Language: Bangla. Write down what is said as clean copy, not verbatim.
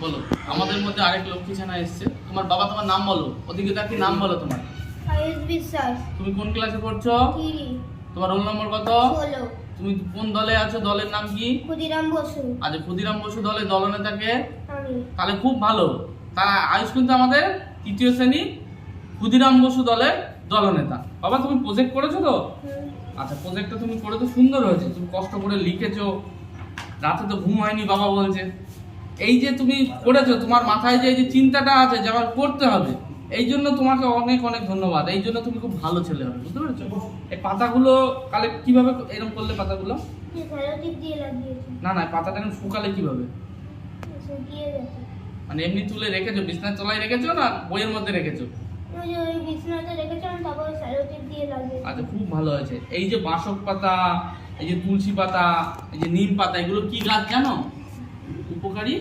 বলো, আমাদের মধ্যে আরেক লক্ষ্মী ছানা এসেছে। তোমার বাবা, তোমার নাম বলো। ওদিকে তার কি নাম বলো তোমার? আয়ুষ বিশ্বাস। তুমি কোন ক্লাসে পড়ছো? 3 তোমার রোল নম্বর কত? 16। তুমি কোন দলে আছো? দলের নাম কি? ক্ষুদিরাম বসু। আচ্ছা, ক্ষুদিরাম বসু দলের দলনেতাকে? আমি। তাহলে খুব ভালো। তারা আয়ুষ কিন্তু আমাদের তৃতীয় শ্রেণী ক্ষুদিরাম বসু দলের দলনেতা। বাবা, তুমি প্রজেক্ট করেছো তো? আচ্ছা, প্রজেক্টটা তুমি করেছো, সুন্দর হয়েছে। তুমি কষ্ট করে লিখেছো, রাতে তো ঘুম হয়নি বাবা বলছে। এই যে তুমি করেছো, তোমার মাথায় যে এই যে চিন্তাটা আছে যে আমার করতে হবে, এই জন্য তোমাকে অনেক অনেক ধন্যবাদ। এই জন্য তুমি খুব ভালো ছেলে হবে, বুঝতে পেরেছো? এই পাতাগুলো কালেক্ট কিভাবে এরকম করলে পাতাগুলো? সেলোটিপ দিয়ে লাগিয়েছি। না না, পাতাটা এরকম শুকালে কিভাবে? শুকিয়ে গেছে। মানে এমনি তুলে রেখেছো, বিছনার তলায় রেখেছো না বইয়ের মধ্যে রেখেছো? ওই বিছানাতে রেখেছিলাম, তারপর সেলোটিপ দিয়ে লাগিয়েছি। আচ্ছা, খুব ভালো হয়েছে। এই যে বাসক পাতা, এই যে তুলসী পাতা, এই যে নিম পাতা, এগুলো কি গাছ জানো? উপকারী